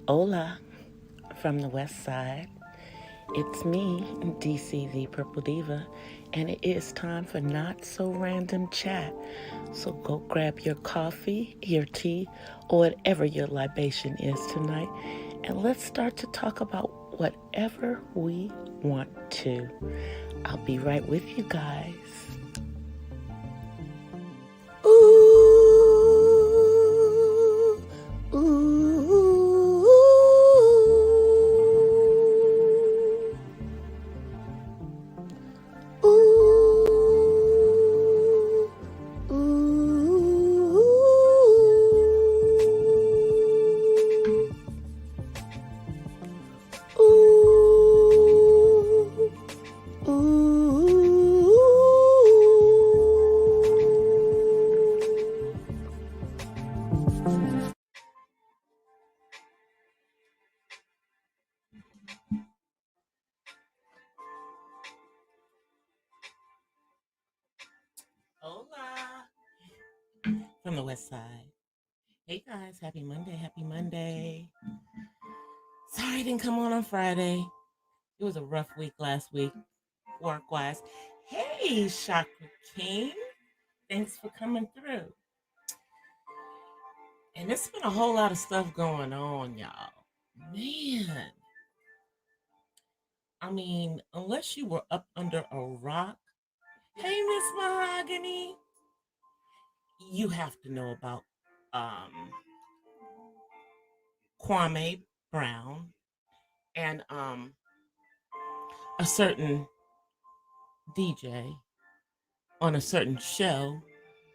Hola from the west side. It's me, DC the Purple Diva, and it is time for Not So Random Chat. So go grab your coffee, your tea, or whatever your libation is tonight, and let's start to talk about whatever we want to. I'll be right with you guys. Ooh, ooh, ooh, ooh, ooh, ooh. Hola from the west side. Hey guys, happy Monday, happy Monday. Sorry I didn't come on Friday. It was a rough week last week, work-wise. Hey, Chakra King. Thanks for coming through. And there's been a whole lot of stuff going on, y'all. Man. I mean, unless you were up under a rock, hey, Miss Mahogany, you have to know about Kwame Brown and a certain DJ on a certain show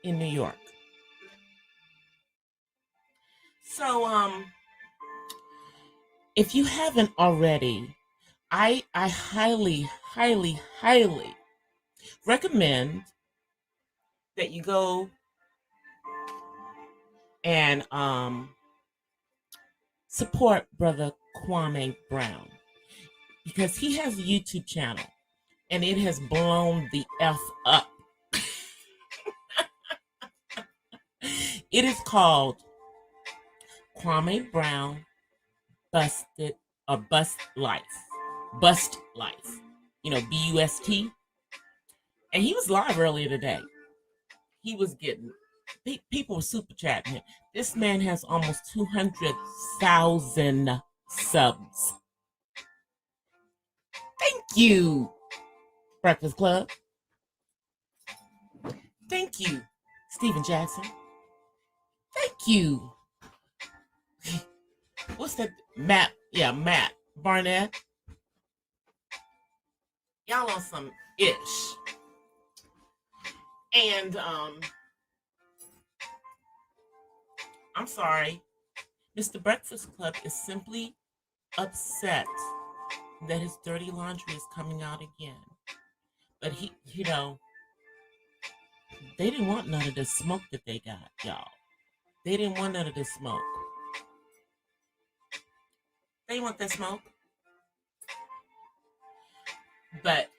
in New York. So if you haven't already, I highly, highly, highly recommend that you go and support Brother Kwame Brown, because he has a YouTube channel and it has blown the F up. It is called Kwame Brown Busted or Bust Life. Bust Life. You know, BUST. And he was live earlier today. He was getting, people were super chatting him. This man has almost 200,000 subs. Thank you, Breakfast Club. Thank you, Stephen Jackson. Thank you. What's that? Matt. Yeah, Matt Barnett. Y'all on some ish. And I'm sorry. Mr. Breakfast Club is simply upset that his dirty laundry is coming out again. But he, they didn't want none of this smoke that they got, y'all. They didn't want none of this smoke. They want that smoke. But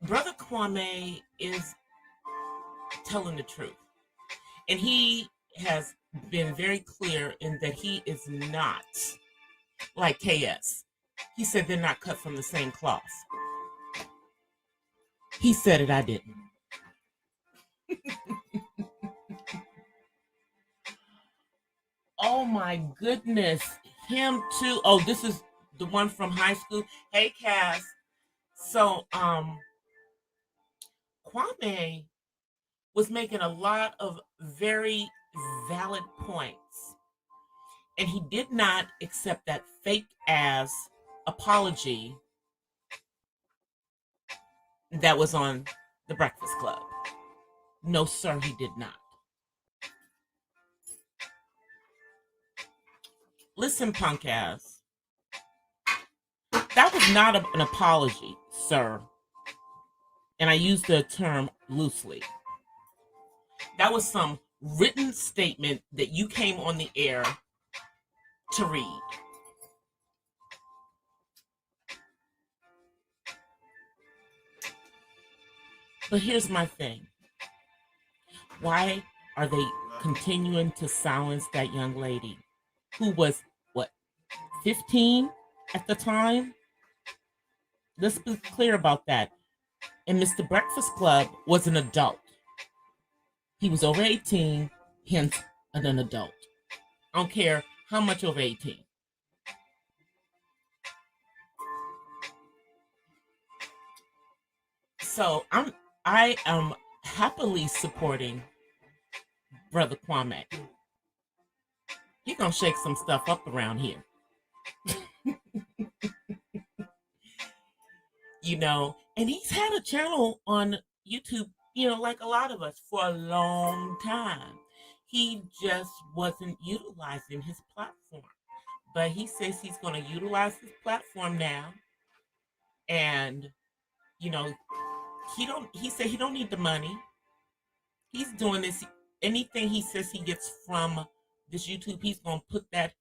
Brother Kwame is telling the truth. And he has been very clear in that he is not like KS. He said they're not cut from the same cloth. He said it, I didn't. Oh my goodness. Him too. Oh, this is the one from high school. Hey, Cass. So, Kwame was making a lot of very valid points. And he did not accept that fake ass apology that was on the Breakfast Club. No, sir, he did not. Listen, punk ass. That was not an apology, sir. And I use the term loosely. That was some written statement that you came on the air to read. But here's my thing. Why are they continuing to silence that young lady? who was what, 15 at the time. Let's be clear about that. And Mr. Breakfast Club was an adult. He was over 18, hence an adult. I don't care how much over 18. So I am happily supporting Brother Kwame. He gonna shake some stuff up around here. And he's had a channel on YouTube, like a lot of us, for a long time. He just wasn't utilizing his platform. But he says he's going to utilize his platform now. And, you know, he said he don't need the money. He's doing this. Anything he says he gets from this YouTube, he's gonna put that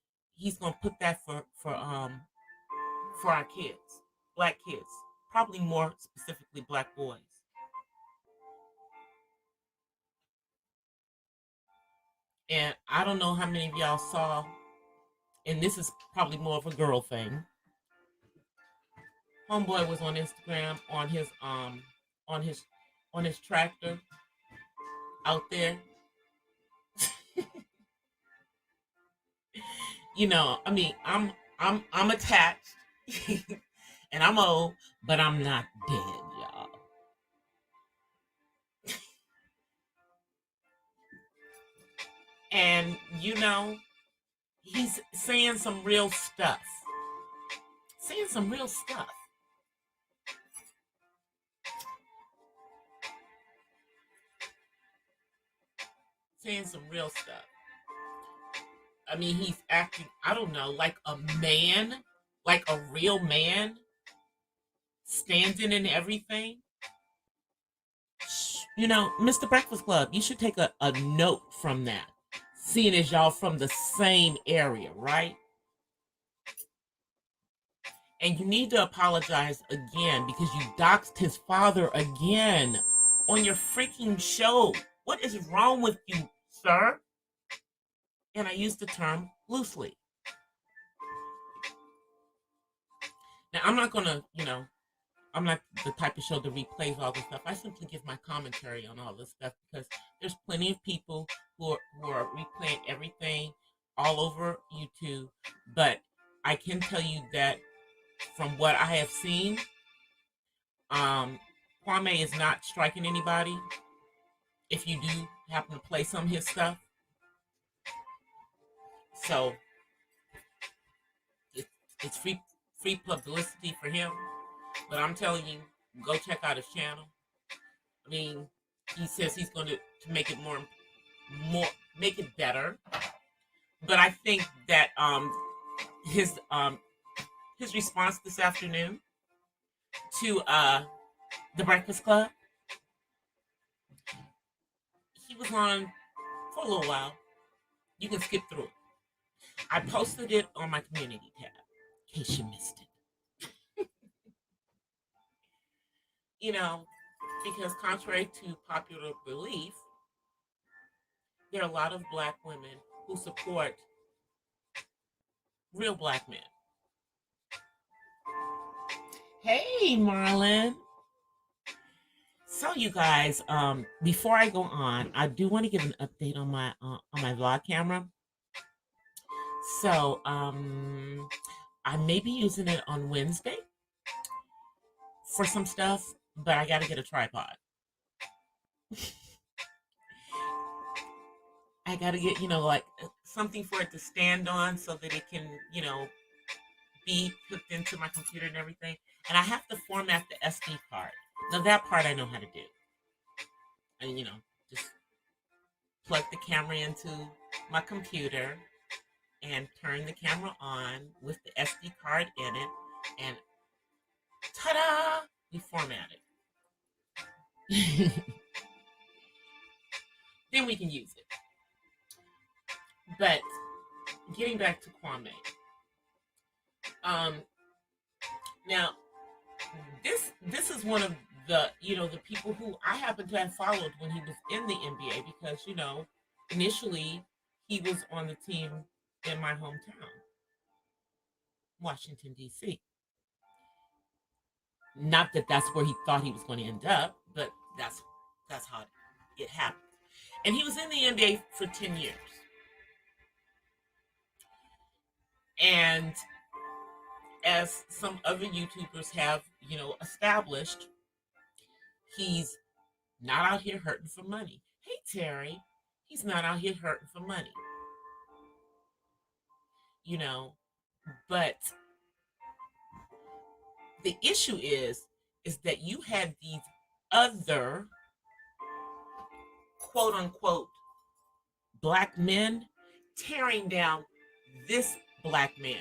for our kids, black kids, probably more specifically black boys. And I don't know how many of y'all saw, and this is probably more of a girl thing. Homeboy was on Instagram on his on his tractor out there. I mean, I'm attached and I'm old, but I'm not dead, y'all. And he's saying some real stuff. Saying some real stuff. Saying some real stuff. I mean, he's acting, I don't know, like a man, like a real man, standing in everything. Mr. Breakfast Club, you should take a note from that, seeing as y'all from the same area, right? And you need to apologize again because you doxed his father again on your freaking show. What is wrong with you, sir? And I use the term loosely. Now, I'm not going to, I'm not the type of show that replays all this stuff. I simply give my commentary on all this stuff because there's plenty of people who are replaying everything all over YouTube. But I can tell you that from what I have seen, Kwame is not striking anybody. If you do happen to play some of his stuff, so it's free publicity for him. But I'm telling you, go check out his channel. I mean, he says he's going to make it more make it better. But I think that his response this afternoon to the Breakfast Club, he was on for a little while. You can skip through it. I posted it on my community tab in case you missed it. Because contrary to popular belief, there are a lot of black women who support real black men. Hey, Marlon. So, you guys, before I go on, I do want to give an update on my vlog camera. So, I may be using it on Wednesday for some stuff, but I got to get a tripod. I got to get, like something for it to stand on so that it can, be hooked into my computer and everything. And I have to format the SD card. Now, that part I know how to do. And, just plug the camera into my computer and turn the camera on with the SD card in it. And ta-da! We format it. Then we can use it. But getting back to Kwame. Now, this is one of the the people who I happen to have followed when he was in the NBA because initially he was on the team in my hometown, Washington, D.C. Not that that's where he thought he was going to end up, but that's how it happened. And he was in the NBA for 10 years. And as some other YouTubers have, established, he's not out here hurting for money. Hey, Terry, he's not out here hurting for money, you know. But the issue is that you had these other quote unquote black men tearing down this black man,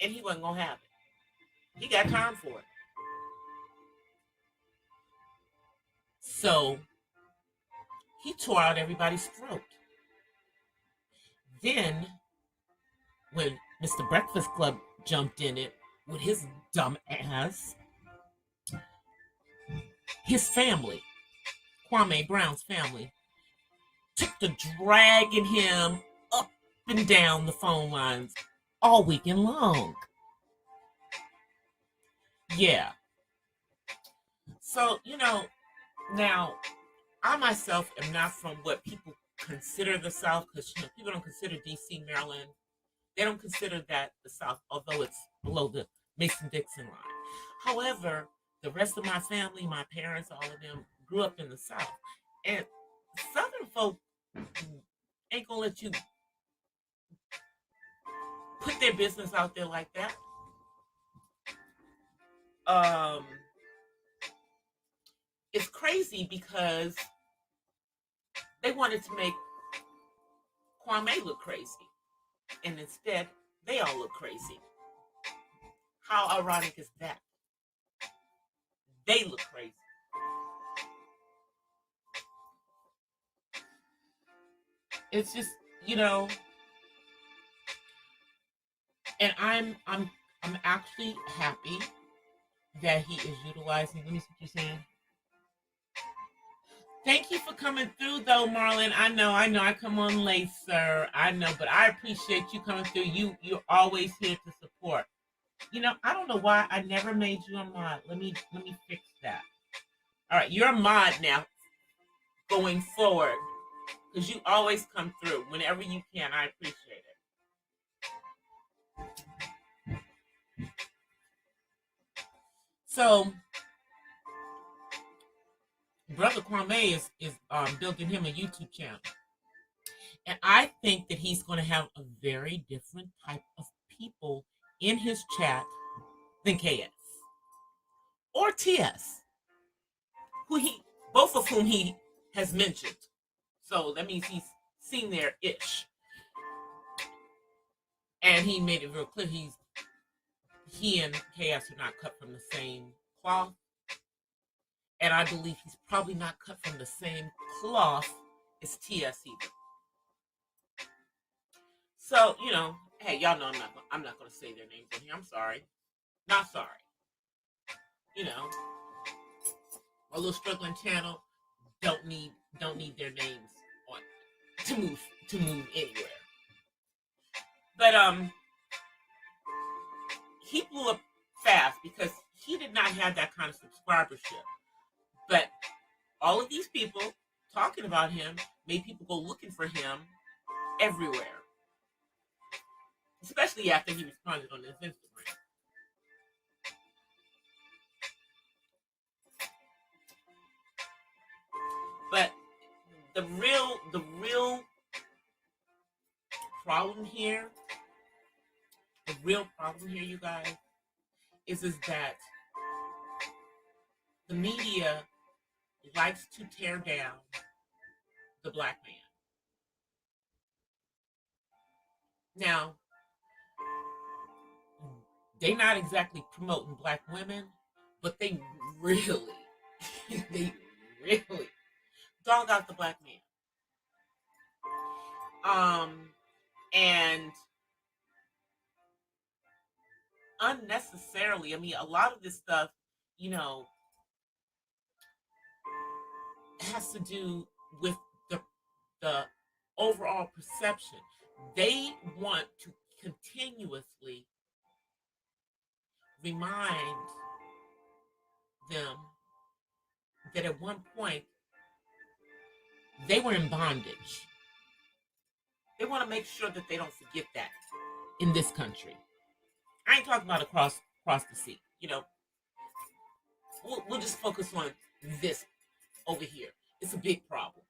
and he wasn't gonna have it. He got time for it. So he tore out everybody's throat. Then, when Mr. Breakfast Club jumped in it with his dumb ass, his family, Kwame Brown's family, took to dragging him up and down the phone lines all weekend long. Yeah. So, now I myself am not from what people consider the South, because people don't consider DC, Maryland. They don't consider that the South, although it's below the Mason-Dixon line. However, the rest of my family, my parents, all of them grew up in the South. And Southern folk ain't gonna let you put their business out there like that. Um, it's crazy because they wanted to make Kwame look crazy, and instead they all look crazy. How ironic is that? They look crazy. It's just, and I'm actually happy that he is utilizing. Let me see what you're saying. Thank you for coming through, though, Marlon. I know. I come on late, sir. I know, but I appreciate you coming through. You're always here to support. I don't know why I never made you a mod. Let me fix that. All right, you're a mod now, going forward, because you always come through whenever you can. I appreciate it. So, Brother Kwame is building him a YouTube channel. And I think that he's going to have a very different type of people in his chat than KS or TS, both of whom he has mentioned. So that means he's seen their ish. And he made it real clear he and KS are not cut from the same cloth. And I believe he's probably not cut from the same cloth as TS either. So, hey, y'all know I'm not gonna say their names on here. I'm sorry. Not sorry. A little struggling channel don't need their names on to move anywhere. But he blew up fast because he did not have that kind of subscribership. But all of these people talking about him made people go looking for him everywhere. Especially after he responded on his Instagram. But the real problem here, you guys, is that the media likes to tear down the black man. Now, they're not exactly promoting black women, but they really dog out the black man. And unnecessarily, I mean, a lot of this stuff, has to do with the overall perception. They want to continuously remind them that at one point they were in bondage. They want to make sure that they don't forget that in this country. I ain't talking about across the sea. We'll just focus on this over here. It's a big problem.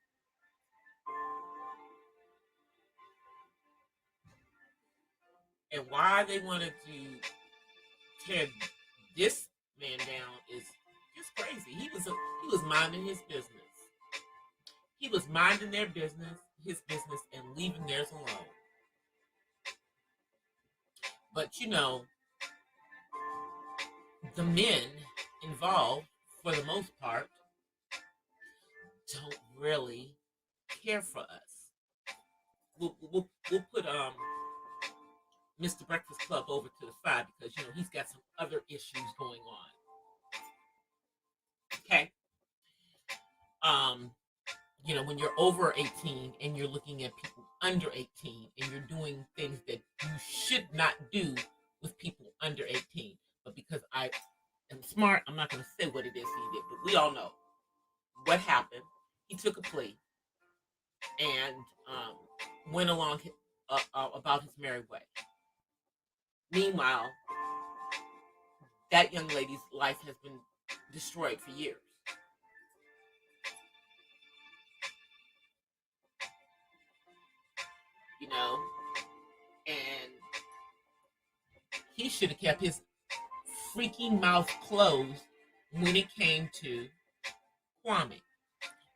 And why they wanted to tear this man down is just crazy. He was minding his business. He was minding his business, and leaving theirs alone. But the men involved, for the most part, don't really care for us. We'll put Mr. Breakfast Club over to the side because he's got some other issues going on. Okay. When you're over 18 and you're looking at people under 18 and you're doing things that you should not do with people under 18. But because I am smart, I'm not going to say what it is he did, but we all know what happened. He took a plea and went along about his merry way. Meanwhile, that young lady's life has been destroyed for years. And he should have kept his freaking mouth closed when it came to Kwame.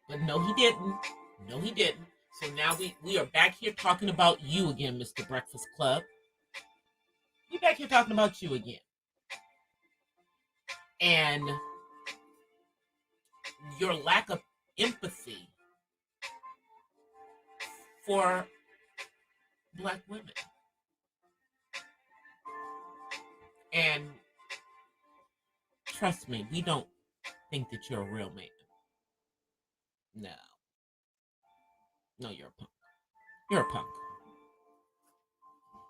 But no, he didn't. No, he didn't. So now we are back here talking about you again, Mr. Breakfast Club. We're back here talking about you again. And your lack of empathy for Black women. And trust me, we don't think that you're a real man. No. No, you're a punk. You're a punk.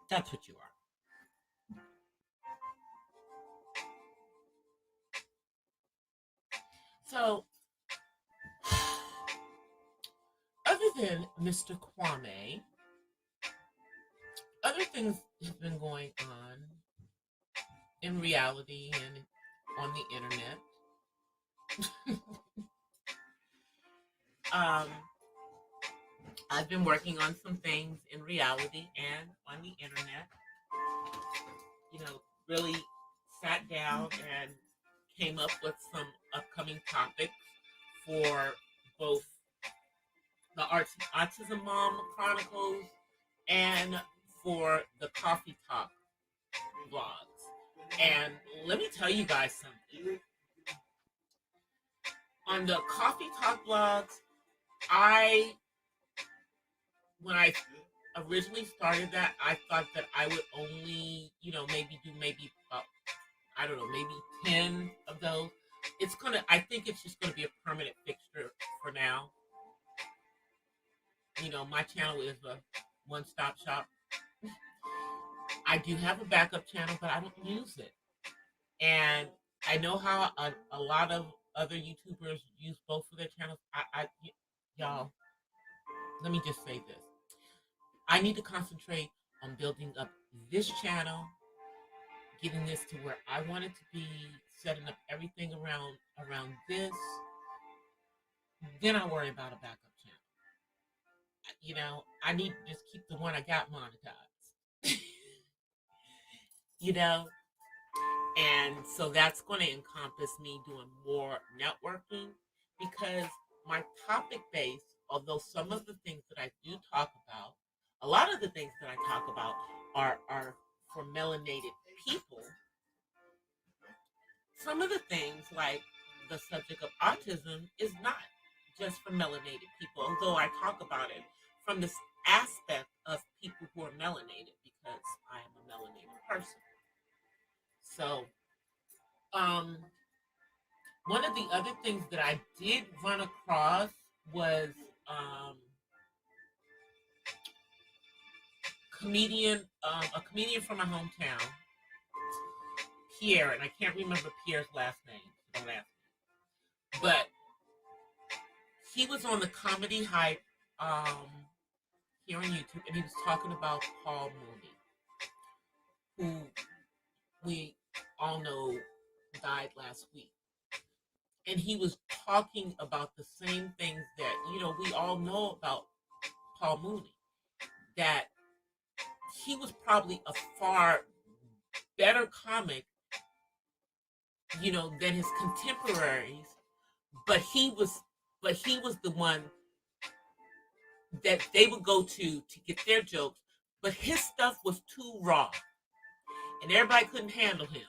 That's what you are. So, other than Mr. Kwame, other things have been going on in reality and on the internet. I've been working on some things in reality and on the internet. Really sat down and came up with some upcoming topics for both the Autism Mom Chronicles and for the Coffee Talk vlogs. And let me tell you guys something. On the Coffee Talk vlogs, when I originally started that, I thought that I would only, maybe do I don't know, maybe 10 of those. I think it's just gonna be a permanent fixture for now. My channel is a one-stop shop. I do have a backup channel, but I don't use it. And I know how a lot of other YouTubers use both of their channels. Y'all, let me just say this. I need to concentrate on building up this channel, getting this to where I want it to be, setting up everything around this. Then I worry about a backup channel. I need to just keep the one I got monetized. And so that's going to encompass me doing more networking, because my topic base, although some of the things that I do talk about, a lot of the things that I talk about are for melanated people. Some of the things, like the subject of autism, is not just for melanated people, although I talk about it from this aspect of people who are melanated, because I am a melanated person. So, one of the other things that I did run across was a comedian from my hometown, Pierre, and I can't remember Pierre's last name. So don't ask me. But he was on the Comedy Hype here on YouTube, and he was talking about Paul Mooney, who we all know died last week. And he was talking about the same things that, we all know about Paul Mooney, that he was probably a far better comic, than his contemporaries, but he was the one that they would go to get their jokes, but his stuff was too raw, and everybody couldn't handle him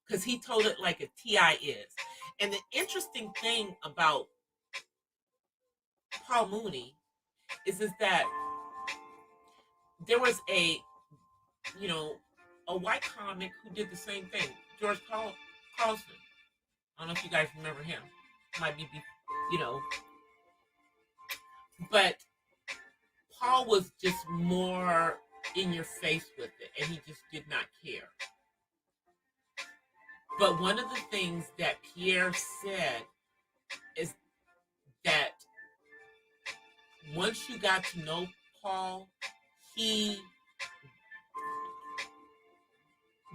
because he told it like a TI is. And the interesting thing about Paul Mooney is that there was a white comic who did the same thing, George Carlson. I don't know if you guys remember him. Might be, but Paul was just more in your face with it, and he just did not care. But one of the things that Pierre said is that once you got to know Paul, he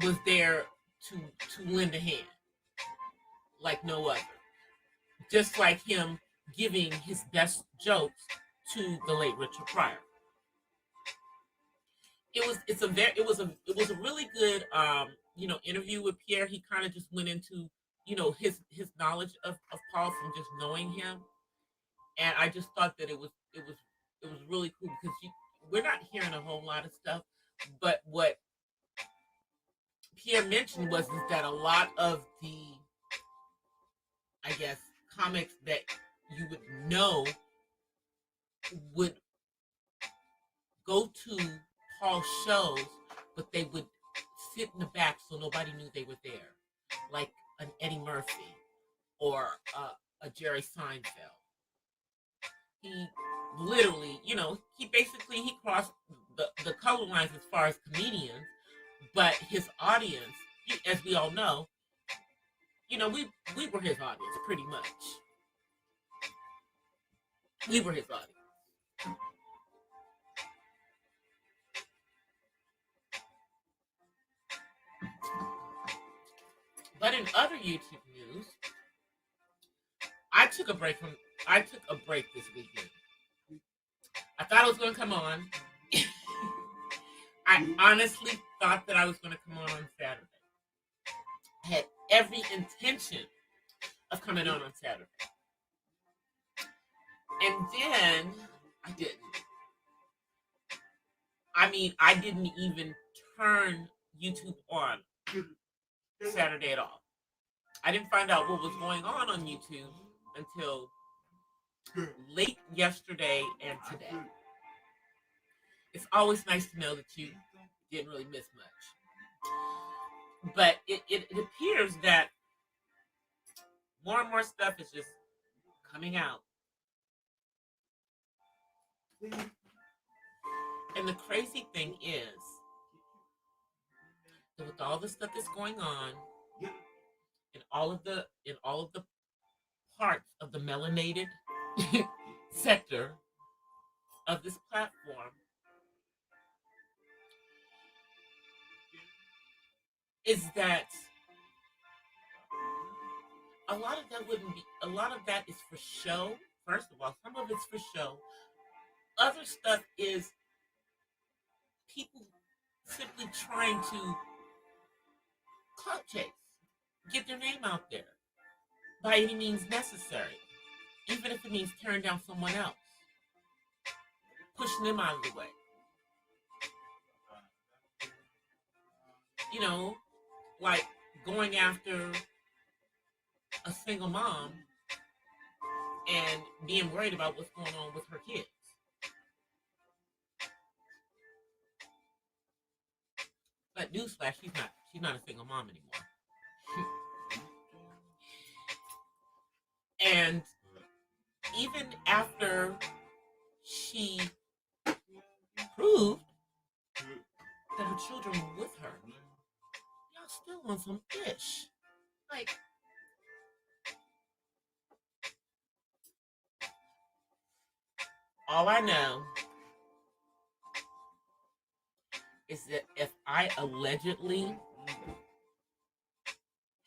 was there to lend a hand like no other. Just like him giving his best jokes to the late Richard Pryor. It was a really good interview with Pierre. He kind of just went into his knowledge of Paul from just knowing him, and I just thought that it was really cool because we're not hearing a whole lot of stuff, but what Pierre mentioned was that a lot of the, I guess, comics that you would know would go to Paul's shows, but they would sit in the back so nobody knew they were there, like an Eddie Murphy or a Jerry Seinfeld. He literally, he crossed the color lines as far as comedians, but his audience, as we all know, we were his audience pretty much. We were his audience. But in other YouTube news, I took a break this weekend. I thought I was going to come on. I honestly thought that I was going to come on Saturday. I had every intention of coming on Saturday. And then I didn't. I mean, I didn't even turn YouTube on Saturday at all. I didn't find out what was going on YouTube until late yesterday and today. It's always nice to know that you didn't really miss much. But it appears that more and more stuff is just coming out. And the crazy thing is that with all the stuff that's going on in all of the parts of the melanated sector of this platform, is that a lot of that is for show. First of all, some of it's for show. Other stuff is people simply trying to clout chase, get their name out there by any means necessary, even if it means tearing down someone else, pushing them out of the way. Like going after a single mom and being worried about what's going on with her kids. But newsflash, she's not a single mom anymore. And even after she proved that her children were with her. Y'all still on some ish. Like, all I know is that if I allegedly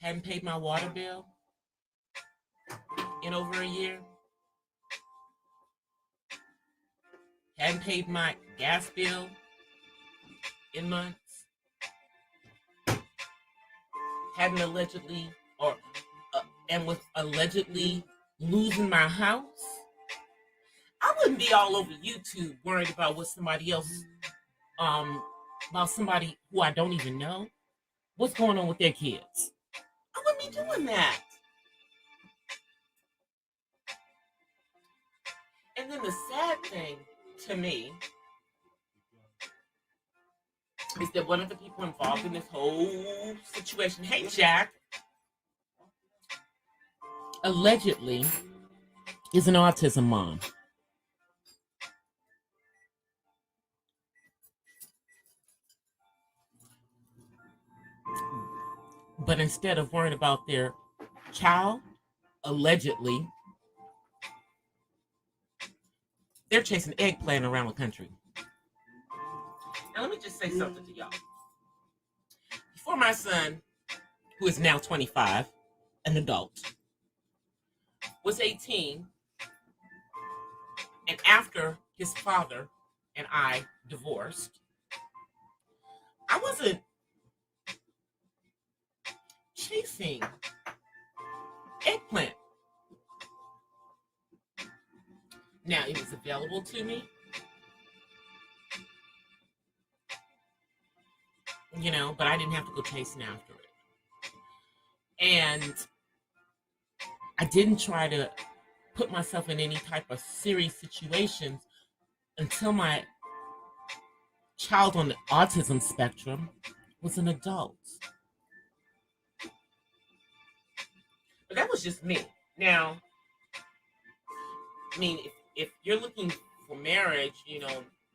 hadn't paid my water bill in over a year, hadn't paid my gas bill in months, hadn't allegedly or and was allegedly losing my house, I wouldn't be all over YouTube worried about what somebody else, about somebody who I don't even know, what's going on with their kids. I wouldn't be doing that. And then the sad thing to me is that one of the people involved in this whole situation, hey Jack, allegedly is an autism mom. But instead of worrying about their child, allegedly, they're chasing eggplant around the country. Now, let me just say something to y'all. Before my son, who is now 25, an adult, was 18, and after his father and I divorced, I wasn't chasing eggplant. Now, it was available to me, but I didn't have to go chasing after it. And I didn't try to put myself in any type of serious situations until my child on the autism spectrum was an adult. But that was just me. Now, I mean, if you're looking for marriage,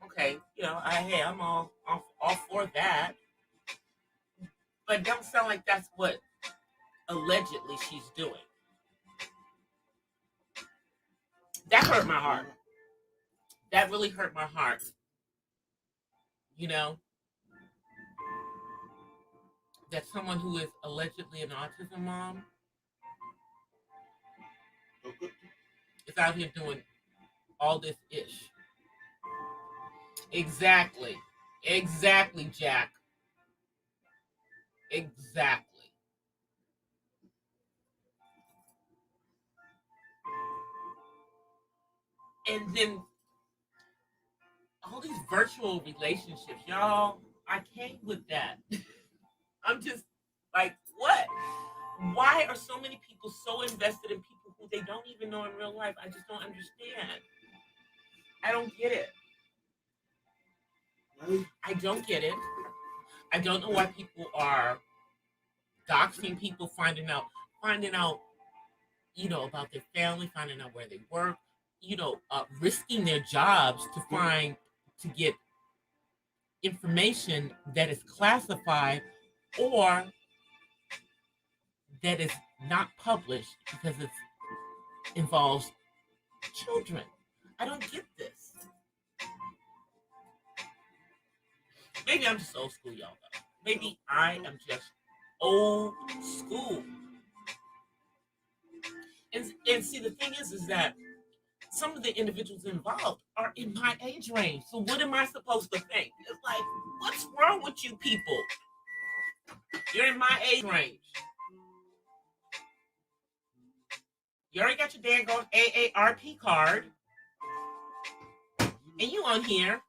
okay, I'm all for that. But don't sound like that's what allegedly she's doing. That hurt my heart. That really hurt my heart. That someone who is allegedly an autism mom is out here doing all this ish. Exactly, Jack. Exactly. And then all these virtual relationships, y'all, I can't with that. I'm just like, what? Why are so many people so invested in people who they don't even know in real life? I just don't understand. I don't get it. I don't get it. I don't know why people are doxing people, finding out, about their family, finding out where they work, risking their jobs to get information that is classified or that is not published because it involves children. I don't get this. Maybe I'm just old school, y'all. Maybe I am just old school. And see, the thing is that some of the individuals involved are in my age range. So what am I supposed to think? It's like, what's wrong with you people? You're in my age range. You already got your dang on AARP card. And you on here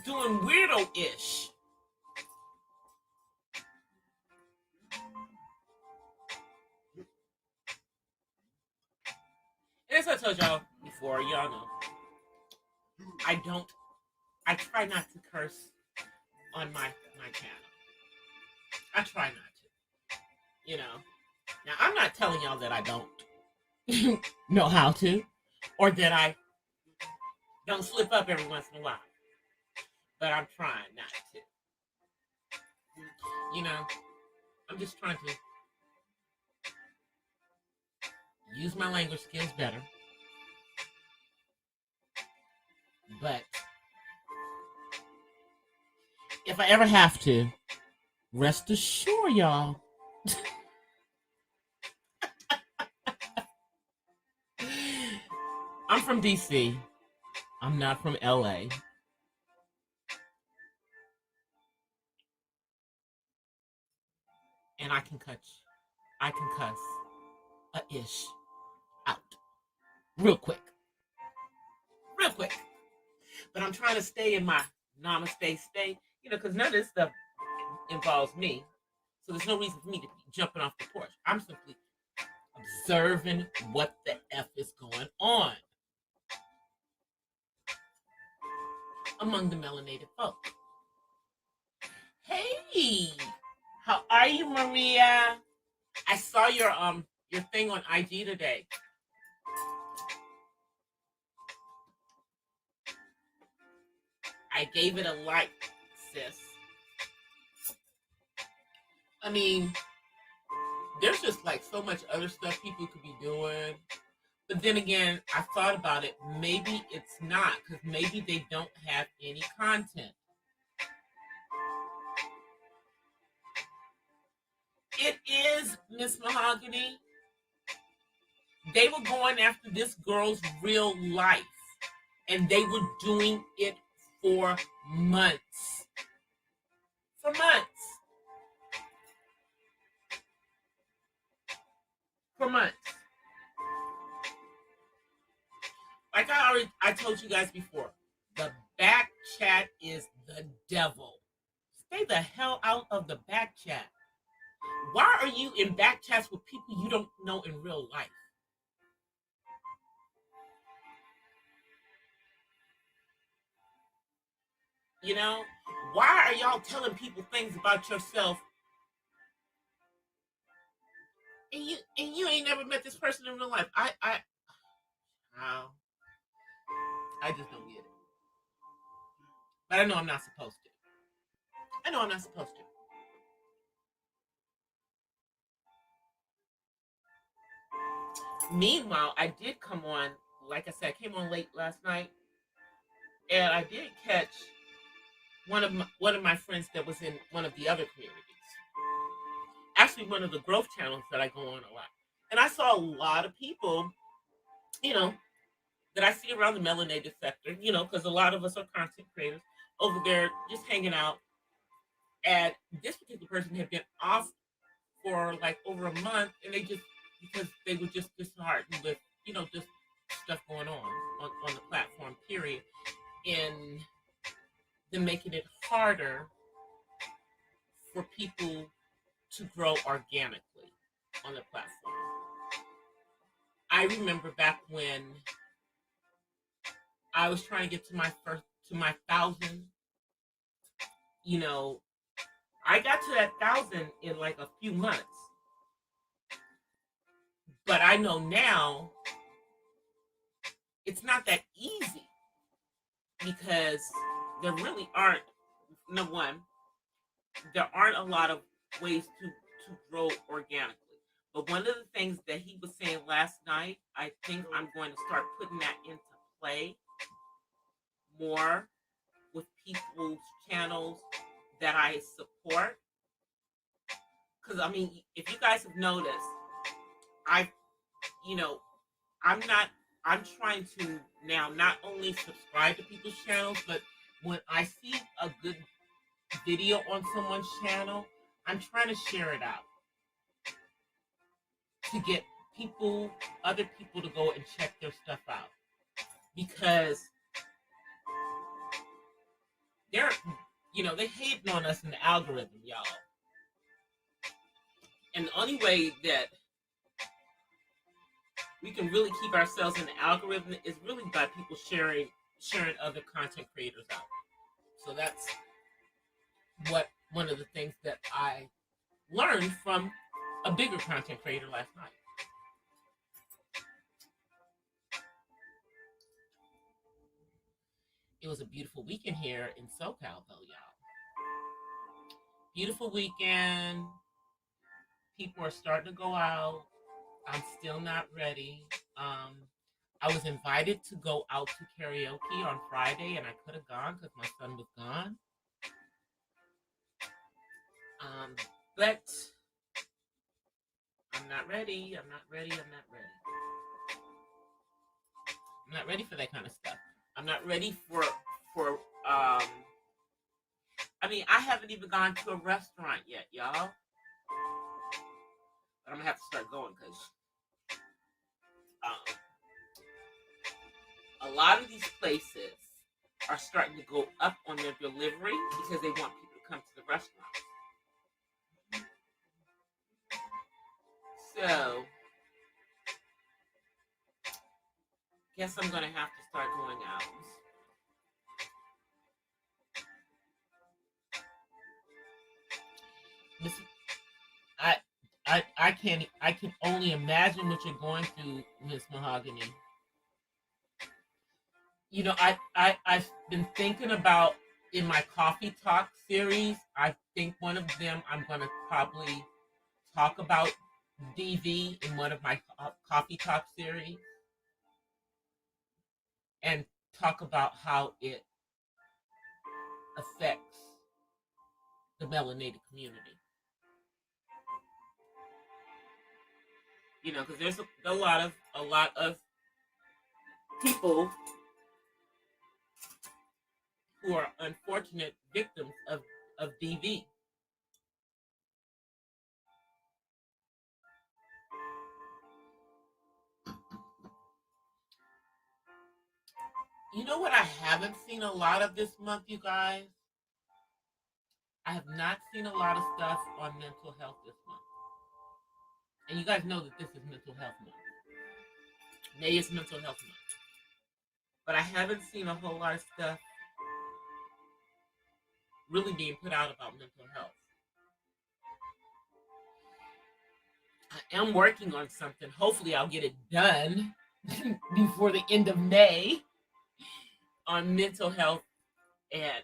doing weirdo-ish. And as I told y'all before, y'all know, I try not to curse on my channel. I try not to. Now I'm not telling y'all that I don't. know how to, or that I don't slip up every once in a while. But I'm trying not to. You know, I'm just trying to use my language skills better. But if I ever have to, rest assured, y'all, I'm from DC. I'm not from LA. And I can cuss a ish out real quick. Real quick. But I'm trying to stay in my namaste state, because none of this stuff involves me. So there's no reason for me to be jumping off the porch. I'm simply observing what the F is going on among the melanated folk. Hey, how are you, Maria? I saw your thing on IG today. I gave it a like, sis. I mean, there's just like so much other stuff people could be doing. But then again, I thought about it. Maybe it's not, because maybe they don't have any content. It is, Miss Mahogany. They were going after this girl's real life, and they were doing it for months. For months. For months. Like I told you guys before, the back chat is the devil. Stay the hell out of the back chat. Why are you in back chats with people you don't know in real life? Why are y'all telling people things about yourself and you ain't never met this person in real life? I just don't get it. But I know I'm not supposed to. I know I'm not supposed to. Meanwhile, I did come on, like I said, I came on late last night, and I did catch one of my friends that was in one of the other communities. Actually, one of the growth channels that I go on a lot. And I saw a lot of people, that I see around the melanated sector, because a lot of us are content creators over there just hanging out. And this particular person had been off for like over a month, and because they were just disheartened with, just stuff going on the platform, period, and then making it harder for people to grow organically on the platform. I remember back when I was trying to get to my 1,000, I got to that 1,000 in like a few months. But I know now it's not that easy, because there really aren't, number one, there aren't a lot of ways to grow organically. But one of the things that he was saying last night, I think I'm going to start putting that into play more with people's channels that I support. Because, I mean, if you guys have noticed, I'm trying to now not only subscribe to people's channels, but when I see a good video on someone's channel, I'm trying to share it out to get other people to go and check their stuff out, because they're, they hating on us in the algorithm, y'all. And the only way that we can really keep ourselves in the algorithm is really by people sharing other content creators out. So that's one of the things that I learned from a bigger content creator last night. It was a beautiful weekend here in SoCal, though, y'all. Beautiful weekend. People are starting to go out. I'm still not ready. I was invited to go out to karaoke on Friday, and I could have gone because my son was gone. But I'm not ready. I'm not ready. I'm not ready. I'm not ready for that kind of stuff. I'm not ready for I mean, I haven't even gone to a restaurant yet, y'all. But I'm gonna have to start going because a lot of these places are starting to go up on their delivery because they want people to come to the restaurant. So, guess I'm gonna have to start going out. I can only imagine what you're going through, Miss Mahogany. You know, I've been thinking about in my coffee talk series. I think one of them I'm gonna probably talk about DV in one of my coffee talk series and talk about how it affects the melanated community. You know, because there's a lot of people who are unfortunate victims of DV. You know what I haven't seen a lot of this month, you guys? I have not seen a lot of stuff on mental health this month. And you guys know that this is mental health month. May is mental health month. But I haven't seen a whole lot of stuff really being put out about mental health. I am working on something. Hopefully I'll get it done before the end of May on mental health and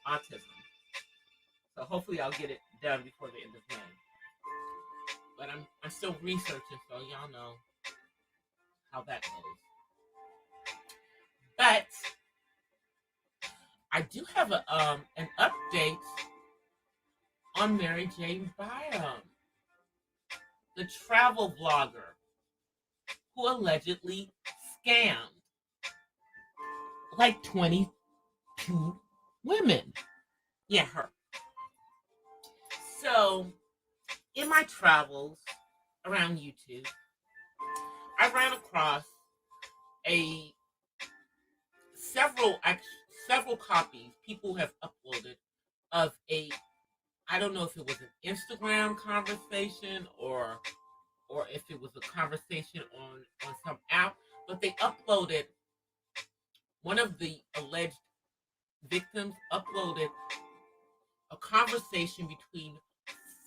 autism. So hopefully I'll get it done before the end of May. But I'm still researching, so y'all know how that goes. But I do have an update on Mary Jane Byram, the travel vlogger who allegedly scammed like 22 women. Yeah, her. So, in my travels around YouTube, I ran across several copies people have uploaded of I don't know if it was an Instagram conversation or if it was a conversation on some app, but they uploaded, one of the alleged victims uploaded a conversation between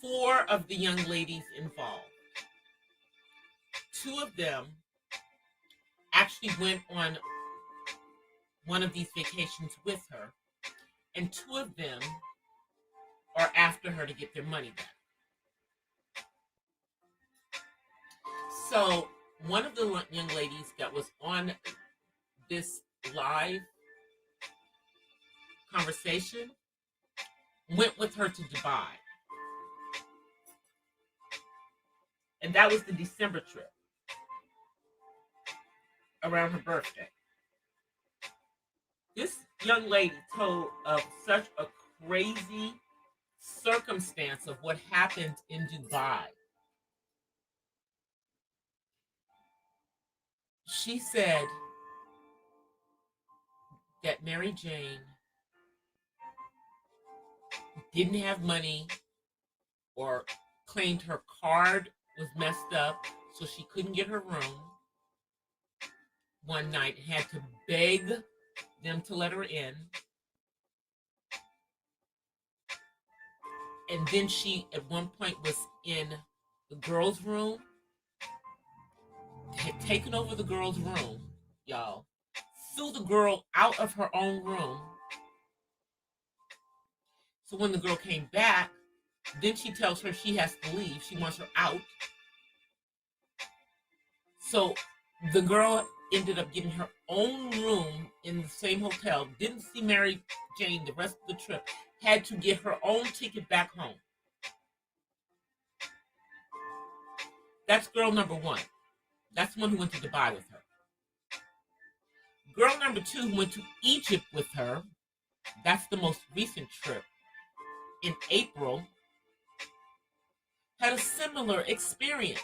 4 of the young ladies involved. 2 of them actually went on one of these vacations with her, and 2 of them are after her to get their money back. So one of the young ladies that was on this live conversation went with her to Dubai. And that was the December trip around her birthday. This young lady told of such a crazy circumstance of what happened in Dubai. She said that Mary Jane didn't have money or claimed her card was messed up, so she couldn't get her room one night and had to beg them to let her in. And then she, at one point, was in the girls' room, had taken over the girls' room, y'all, threw the girl out of her own room. So when the girl came back, then she tells her she has to leave. She wants her out. So the girl ended up getting her own room in the same hotel. Didn't see Mary Jane the rest of the trip. Had to get her own ticket back home. That's girl number one. That's the one who went to Dubai with her. Girl number two went to Egypt with her. That's the most recent trip. In April, had a similar experience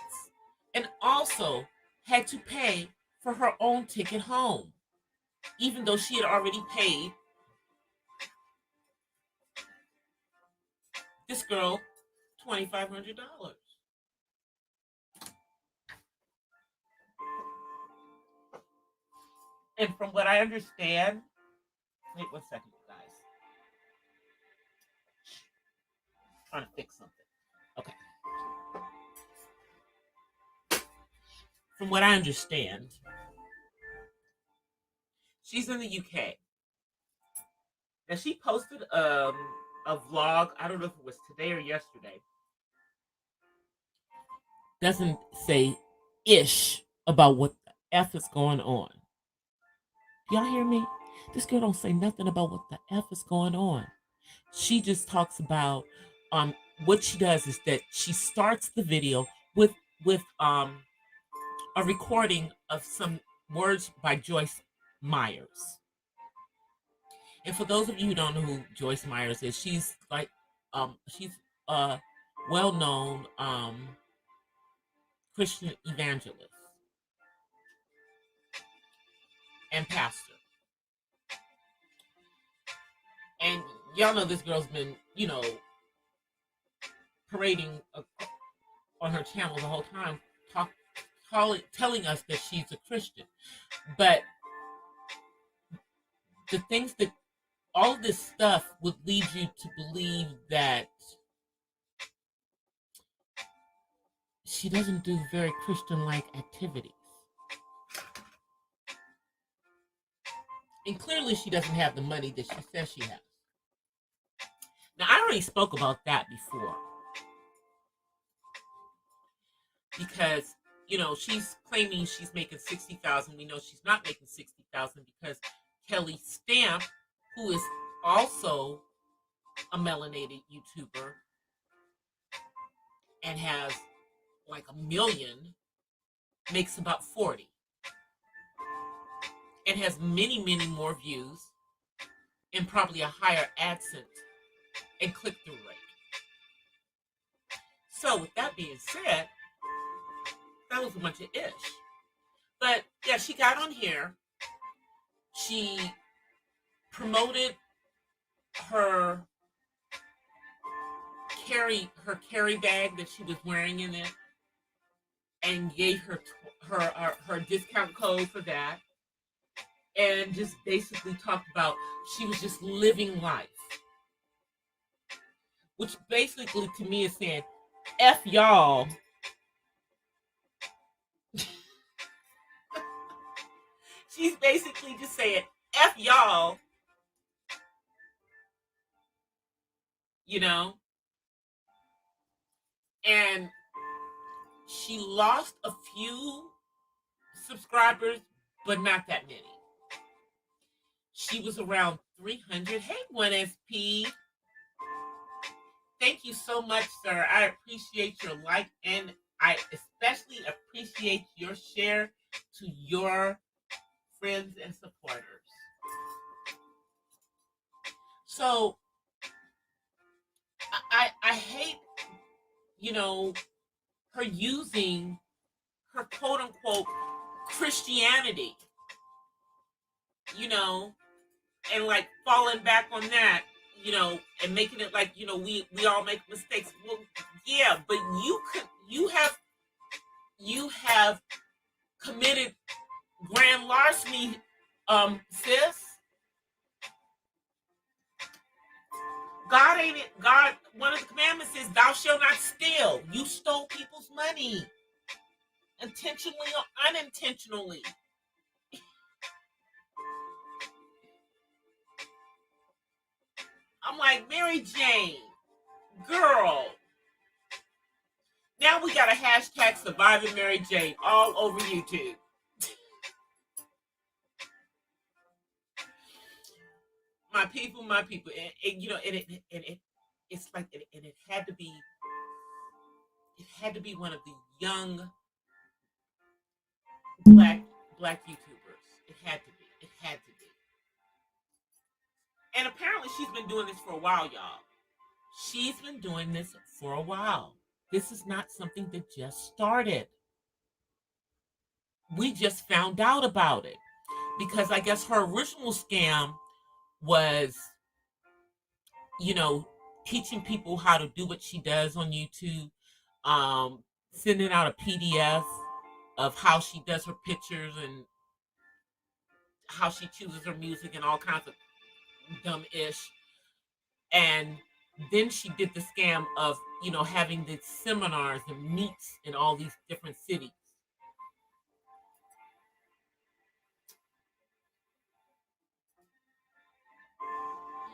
and also had to pay for her own ticket home, even though she had already paid this girl $2,500. And from what I understand, wait 1 second, you guys. Trying to fix something. Okay. From what I understand, she's in the UK. Now she posted a vlog. I don't know if it was today or yesterday. Doesn't say ish about what the F is going on. Y'all hear me? This girl don't say nothing about what the F is going on. She just talks about what she does is that she starts the video with a recording of some words by Joyce Myers. And for those of you who don't know who Joyce Myers is, she's like she's a well-known Christian evangelist and pastor. And y'all know this girl's been, parading on her channel the whole time, telling us that she's a Christian. But the things that all this stuff would lead you to believe that she doesn't do very Christian-like activities. And clearly she doesn't have the money that she says she has. Now, I already spoke about that before. Because, she's claiming she's making $60,000. We know she's not making $60,000 because Kelly Stamp, who is also a melanated YouTuber and has like 1 million, makes about 40 and has many, many more views and probably a higher AdSense and click-through rate. So with that being said, that was a bunch of ish. But yeah, she got on here. She promoted her carry bag that she was wearing in it, and gave her discount code for that, and just basically talked about she was just living life, which basically to me is saying, F y'all. She's basically just saying, F y'all, and she lost a few subscribers, but not that many. She was around 300. Hey, 1SP. Thank you so much, sir. I appreciate your like, and I especially appreciate your share to your friends and supporters. So I hate, her using her quote unquote Christianity, and like falling back on that, and making it like, we all make mistakes. Well, yeah, but you have committed grand larceny, sis. God ain't it. God, one of the commandments is thou shalt not steal. You stole people's money, intentionally or unintentionally. I'm like, Mary Jane, girl. Now we got a hashtag surviving Mary Jane all over YouTube. My people, and you know, it's like, and it had to be one of the young black black YouTubers. It had to be. It had to be. And apparently, she's been doing this for a while, y'all. She's been doing this for a while. This is not something that just started. We just found out about it because I guess her original scam was, you know, teaching people how to do what she does on YouTube, sending out a PDF of how she does her pictures and how she chooses her music and all kinds of dumb ish. And then she did the scam of, you know, having the seminars and meets in all these different cities.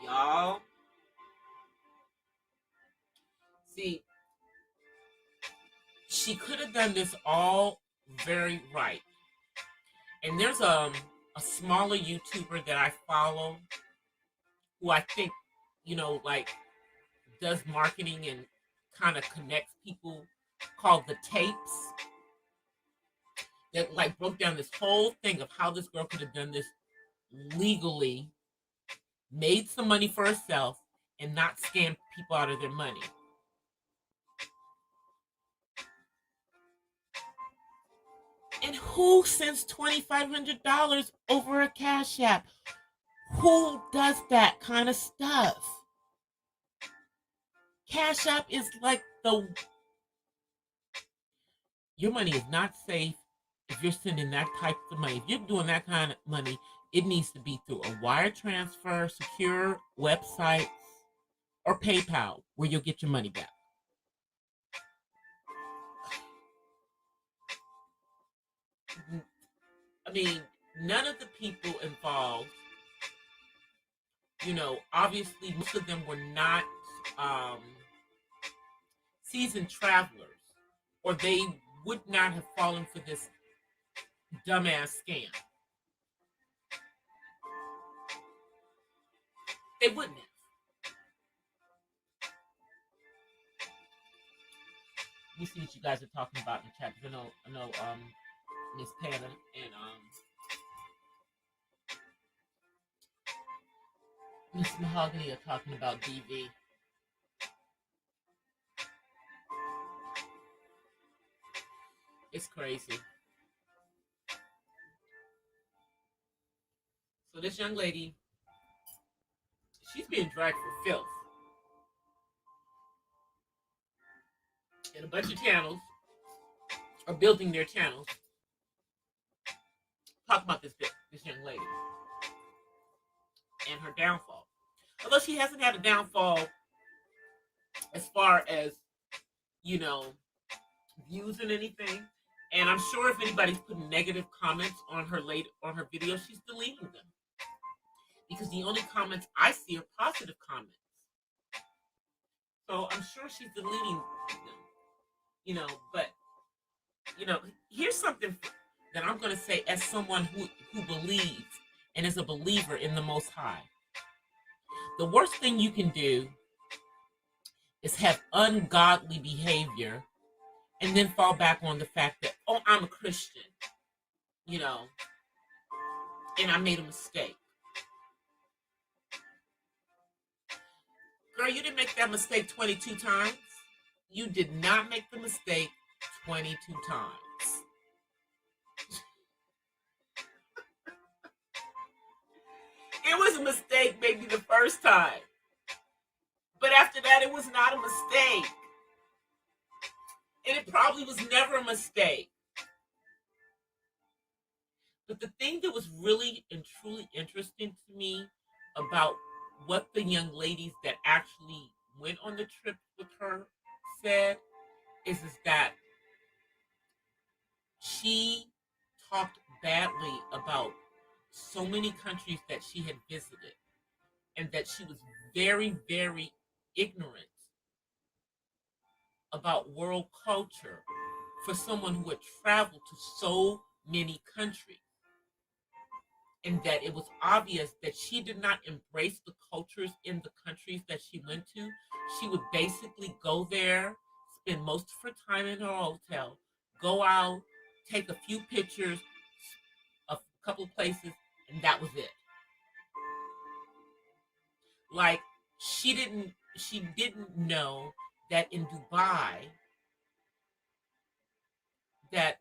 Y'all, see, she could have done this all very right. And there's a smaller YouTuber that I follow who I think, you know, like does marketing and kind of connects people, called The Tapes, that like broke down this whole thing of how this girl could have done this legally, made some money for herself, and not scam people out of their money. And who sends $2,500 over a Cash App? Who does that kind of stuff? Cash App is like your money is not safe if you're sending that type of money. If you're doing that kind of money, it needs to be through a wire transfer, secure websites, or PayPal, where you'll get your money back. I mean, none of the people involved, you know, obviously most of them were not um, seasoned travelers, or they would not have fallen for this dumbass scam. They wouldn't have. Let me see what you guys are talking about in the chat. I know, Miss Panda and Miss Mahogany are talking about DV. It's crazy. So this young lady, she's being dragged for filth. And a bunch of channels are building their channels. Talk about this young lady and her downfall. Although she hasn't had a downfall as far as, you know, views and anything. And I'm sure if anybody's putting negative comments on her video, she's deleting them. Because the only comments I see are positive comments. So I'm sure she's deleting them. You know, but you know, here's something that I'm going to say as someone who believes and is a believer in the Most High. The worst thing you can do is have ungodly behavior and then fall back on the fact that, oh, I'm a Christian, you know, and I made a mistake. Girl, you didn't make that mistake 22 times. You did not make the mistake 22 times. It was a mistake maybe the first time. But after that, it was not a mistake. And it probably was never a mistake. But the thing that was really and truly interesting to me about what the young ladies that actually went on the trip with her said is that she talked badly about so many countries that she had visited, and that she was very, very ignorant about world culture for someone who had traveled to so many countries, and that it was obvious that she did not embrace the cultures in the countries that she went to. She would basically go there, spend most of her time in her hotel, go out, take a few pictures, a couple of places, and that was it. Like she didn't know that in Dubai that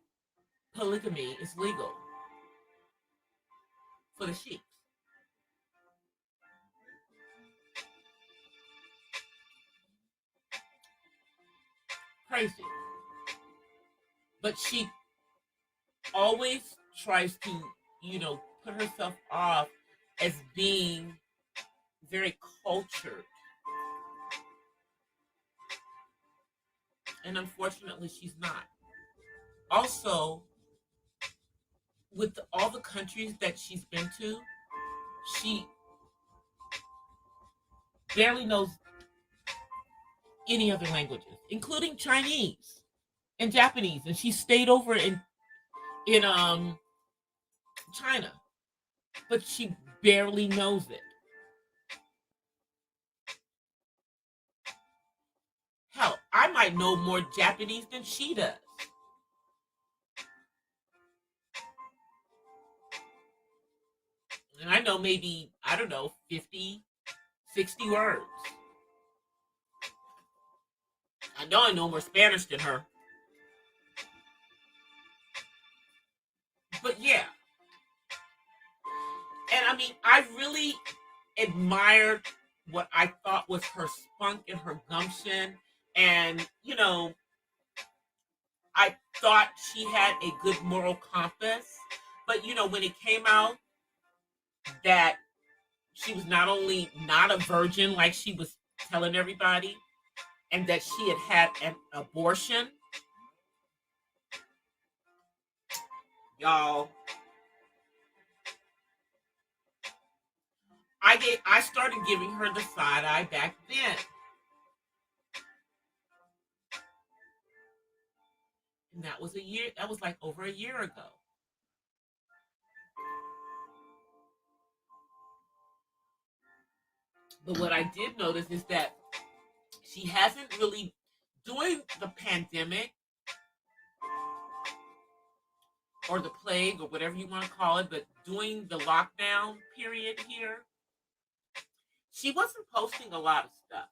polygamy is legal for the sheiks. Crazy. But she always tries to, put herself off as being very cultured. And unfortunately, she's not. Also, with all the countries that she's been to, she barely knows any other languages, including Chinese and Japanese. And she stayed over in China, but she barely knows it. Hell, I might know more Japanese than she does. And I know maybe, I don't know, 50, 60 words. I know more Spanish than her. But yeah. And I mean, I really admired what I thought was her spunk and her gumption. And, I thought she had a good moral compass. But, when it came out that she was not only not a virgin like she was telling everybody, and that she had had an abortion, y'all, I started giving her the side eye back then. And that was like over a year ago. But what I did notice is that she hasn't really, during the pandemic or the plague or whatever you want to call it, but during the lockdown period here, she wasn't posting a lot of stuff.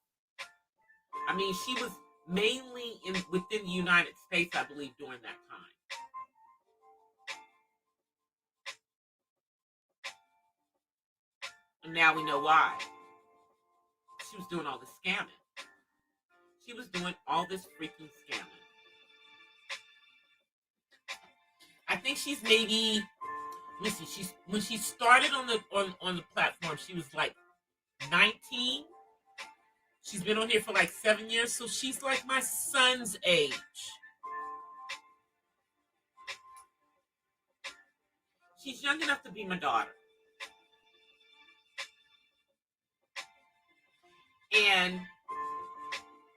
I mean, she was mainly in within the United States, I believe, during that time. And now we know why. She was doing all this scamming. She was doing all this freaking scamming. I think she's maybe, let me see, she's when she started on the platform, she was like 19. She's been on here for like 7 years, so she's like my son's age. She's young enough to be my daughter. And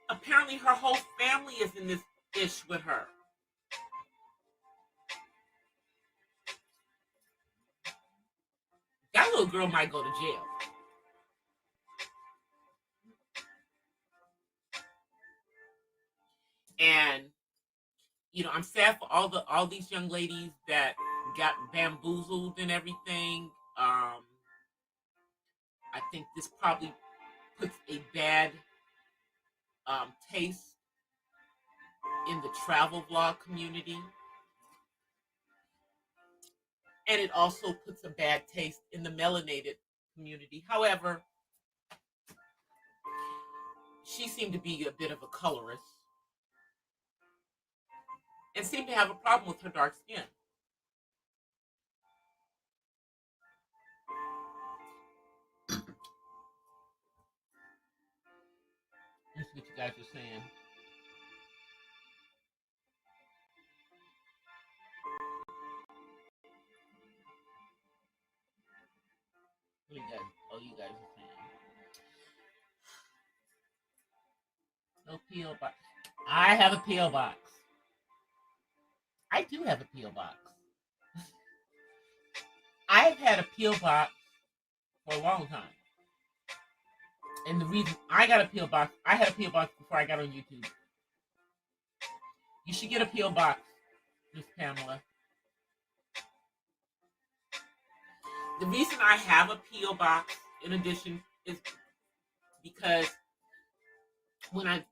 apparently her whole family is in this ish with her. That little girl might go to jail. And I'm sad for all these young ladies that got bamboozled and everything. I think this probably puts a bad taste in the travel vlog community, and it also puts a bad taste in the melanated community. However, she seemed to be a bit of a colorist and seemed to have a problem with her dark skin. That's what you guys are saying. What you guys? Oh, you guys are saying. No P.O. box. I have a P.O. box. I do have a P.O. box. I've had a P.O. box for a long time. And the reason I got a P.O. box, I had a P.O. box before I got on YouTube. You should get a P.O. box, Miss Pamela. The reason I have a P.O. box, in addition, is because when I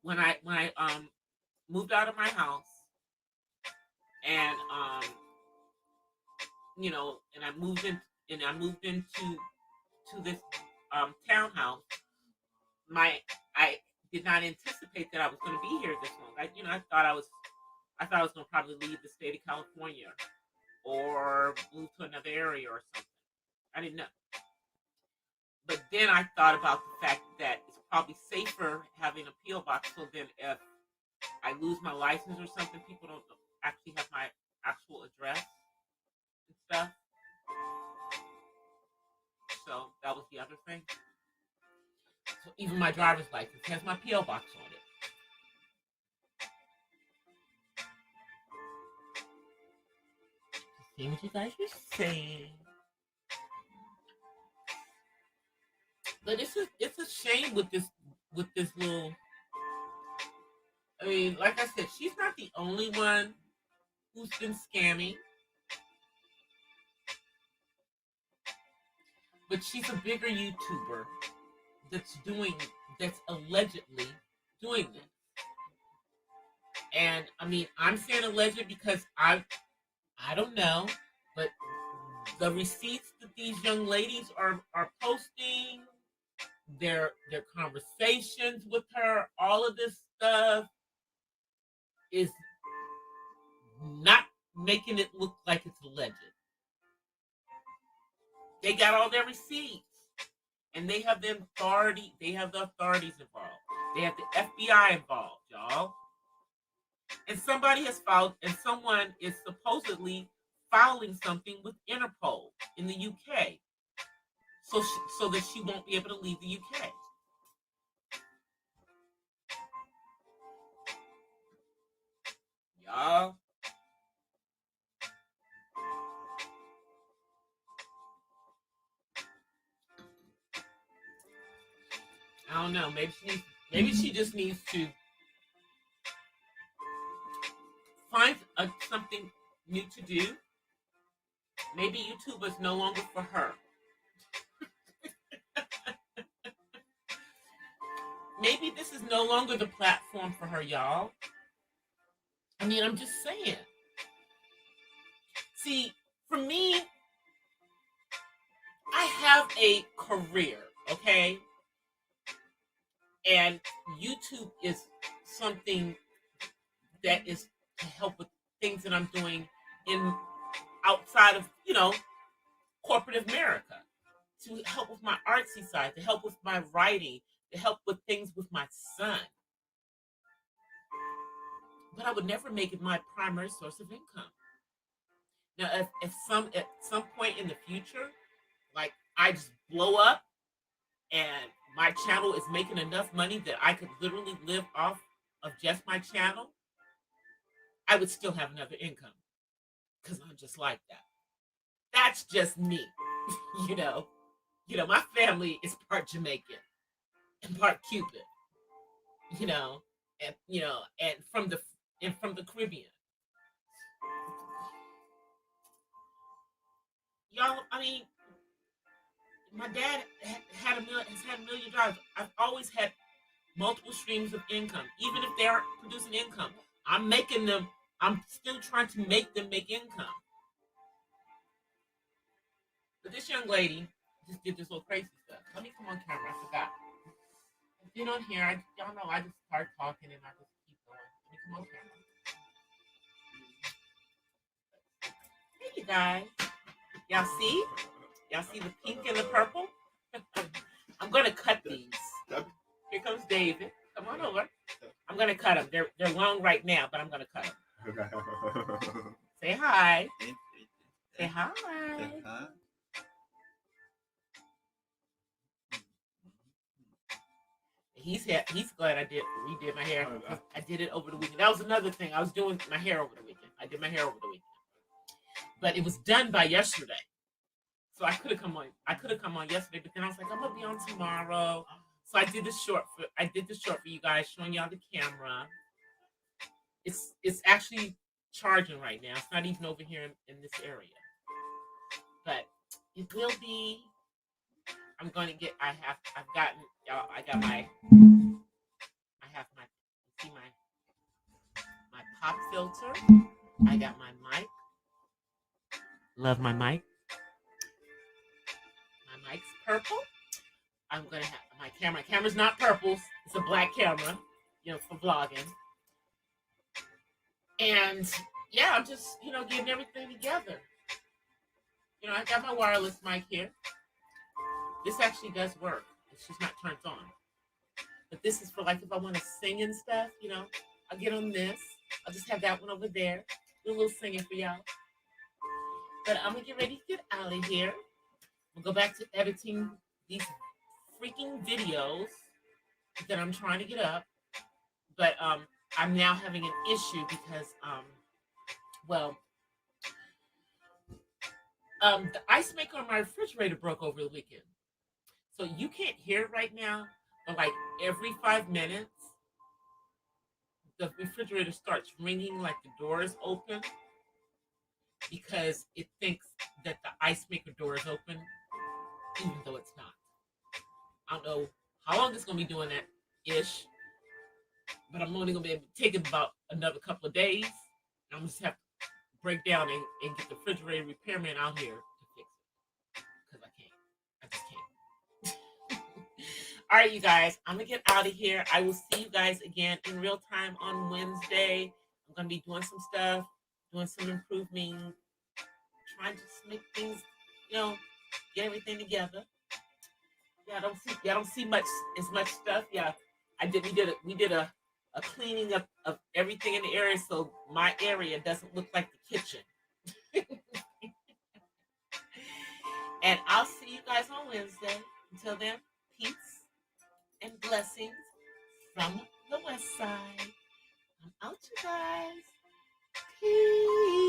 moved out of my house and and I moved into this townhouse, I did not anticipate that I was going to be here this long. I thought I was going to probably leave the state of California or move to another area or something. I didn't know. But then I thought about the fact that it's probably safer having a P.O. box, so then if I lose my license or something, people don't actually have my actual address and stuff. So that was the other thing. So even my driver's license has my P.O. box on it. See what you guys are saying. But it's a shame with this little. I mean, like I said, she's not the only one who's been scamming, but she's a bigger YouTuber that's allegedly doing this. And I mean, I'm saying alleged because I don't know, but the receipts that these young ladies are posting, their conversations with her, all of this stuff is not making it look like it's alleged. They got all their receipts, and they have the authorities involved. They have the FBI involved, y'all. And someone is supposedly filing something with Interpol in the UK, so that she won't be able to leave the UK. Y'all. I don't know. Maybe she just needs to find something new to do. Maybe YouTube is no longer for her. Maybe this is no longer the platform for her, y'all. I mean, I'm just saying. See, for me, I have a career, okay? And YouTube is something that is to help with things that I'm doing outside of, corporate America, to help with my artsy side, to help with my writing, to help with things with my son. But I would never make it my primary source of income. Now, if at some point in the future, like I just blow up and my channel is making enough money that I could literally live off of just my channel, I would still have another income because I'm just like that. That's just me, you know. My family is part Jamaican and part Cuban, and from the Caribbean. Y'all, I mean, my dad has had a million jobs. I've always had multiple streams of income, even if they aren't producing income. I'm making them. I'm still trying to make them make income. But this young lady just did this little crazy stuff. Let me come on camera. I forgot. Get on here. Y'all know I just start talking and I just keep going. Let me come on camera. Hey, you guys. Y'all see? Y'all see the pink and the purple? I'm gonna cut these. Here comes David. Come on over. I'm gonna cut them. They're long right now, but I'm gonna cut them. Say hi. Say hi. he's glad I redid my hair. I did it over the weekend. That was another thing. I was doing my hair over the weekend. I did my hair over the weekend, but it was done by yesterday. So I could have come on. I could have come on yesterday, but then I was like, I'm gonna be on tomorrow. So I did this short for you guys, showing y'all the camera. It's actually charging right now. It's not even over here in this area, but it will be. I'm going to get. I've gotten. I got my. I have my. See my pop filter. I got my mic. Love my mic. My mic's purple. I'm gonna have my camera. Camera's not purple. It's a black camera, for vlogging. And yeah, I'm just, getting everything together. I got my wireless mic here. This actually does work. It's just not turned on. But this is for like if I want to sing and stuff, I'll get on this. I'll just have that one over there. Do a little singing for y'all. But I'm gonna get ready to get out of here. We'll go back to editing these freaking videos that I'm trying to get up. But I'm now having an issue because the ice maker on my refrigerator broke over the weekend. So you can't hear it right now, but like every 5 minutes, the refrigerator starts ringing like the door is open because it thinks that the ice maker door is open, even though it's not. I don't know how long it's going to be doing that ish, but I'm only going to be able to take it about another couple of days. I'm just have to break down and get the refrigerator repairman out here to fix it because I can't. I just can't. All right, you guys, I'm going to get out of here. I will see you guys again in real time on Wednesday. I'm going to be doing some stuff, doing some improving, trying to just make things, get everything together. Yeah, I don't see much stuff. Yeah, we did a cleaning up of everything in the area so my area doesn't look like the kitchen. And I'll see you guys on Wednesday. Until then, peace and blessings from the West Side. I'm out, you guys. Peace.